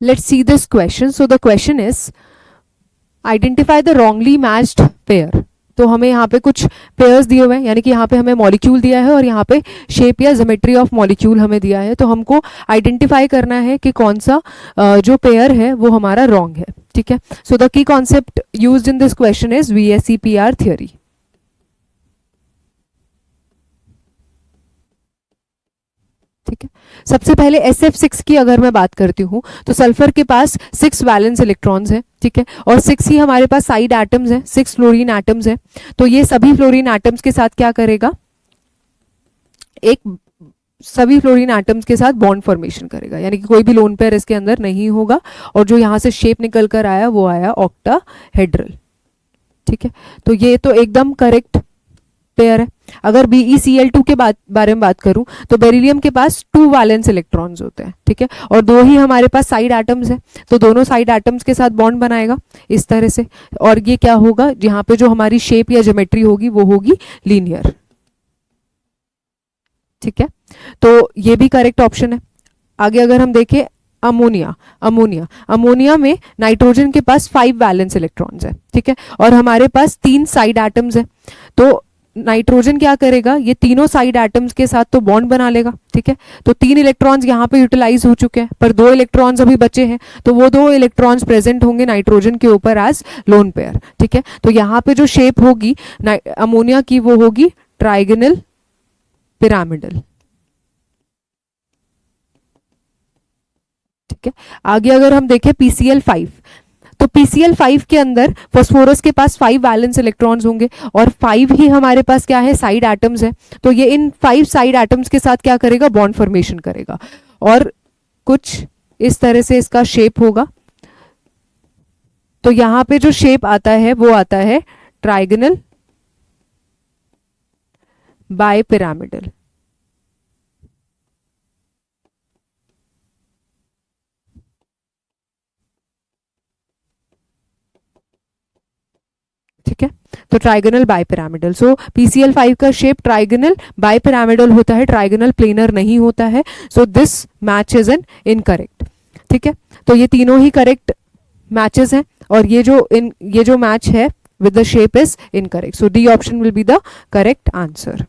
Let's see this question. So the question is identify the wrongly matched pair. तो हमें यहाँ पे कुछ पेयर्स दिए हुए हैं, यानी कि यहाँ पे हमें मॉलिक्यूल दिया है और यहाँ पे शेप या ज्योमेट्री ऑफ मॉलिक्यूल हमें दिया है. तो हमको आइडेंटिफाई करना है कि कौन सा जो पेयर है वो हमारा रॉन्ग है. ठीक है. So the key concept used in this question is VSEPR theory. ठीक है. सबसे पहले SF6 की अगर मैं बात करती हूँ तो सल्फर के पास 6 वैलेंस इलेक्ट्रॉन्स हैं. ठीक है. और 6 ही हमारे पास साइड एटम्स हैं, 6 फ्लोरीन एटम्स हैं. तो ये सभी फ्लोरीन एटम्स के साथ क्या करेगा, एक सभी फ्लोरीन एटम्स के साथ बॉन्ड फॉर्मेशन करेगा, यानी कि कोई भी लोन पेयर इसके अंदर नहीं होगा. और जो यहाँ से शेप निकल कर आया वो आया ऑक्टाहेड्रल. ठीक है. तो ये तो एकदम करेक्ट पेयर है. अगर BeCl2 के बारे में बात करूं तो बेरिलियम के पास 2 वैलेंस इलेक्ट्रॉन्स होते हैं. ठीक है. और 2 ही हमारे पास साइड एटम्स हैं, तो दोनों साइड एटम्स के साथ बॉन्ड बनाएगा इस तरह से. और ये क्या होगा, यहाँ पे जो हमारी शेप या ज्योमेट्री होगी वो होगी लीनियर. ठीक है. तो ये भी करेक्ट ऑप्शन है. आगे अगर हम देखें अमोनिया में नाइट्रोजन के पास 5 वैलेंस इलेक्ट्रॉन्स है. ठीक है. और हमारे पास 3 साइड एटम्स है. तो नाइट्रोजन क्या करेगा, ये तीनों साइड एटम्स के साथ तो बॉन्ड बना लेगा. ठीक है. तो 3 इलेक्ट्रॉन्स यहाँ पे यूटिलाइज हो चुके हैं, पर 2 इलेक्ट्रॉन्स अभी बचे हैं. तो वो 2 इलेक्ट्रॉन्स प्रेजेंट होंगे नाइट्रोजन के ऊपर एज लोन पेयर. ठीक है. तो यहाँ पे जो शेप होगी अमोनिया की वो होगी ट्राइगोनल पिरामिडल. ठीक है. आगे अगर हम देखें PCl5, तो PCl5 के अंदर फास्फोरस के पास 5 वैलेंस इलेक्ट्रॉन्स होंगे और 5 ही हमारे पास क्या है, साइड एटम्स है. तो ये इन 5 साइड एटम्स के साथ क्या करेगा, बॉन्ड फॉर्मेशन करेगा. और कुछ इस तरह से इसका शेप होगा. तो यहां पे जो शेप आता है वो आता है ट्राइगोनल बाइपिरामिडल. ठीक है. तो ट्राइगोनल बाइपिरामिडल. सो PCl5 का शेप ट्राइगोनल बाइपिरामिडल होता है, ट्राइगोनल प्लेनर नहीं होता है. So this match is an incorrect. ठीक है. तो ये तीनों ही करेक्ट मैचेस हैं और ये जो मैच है with the shape is incorrect. So D option will be the correct answer.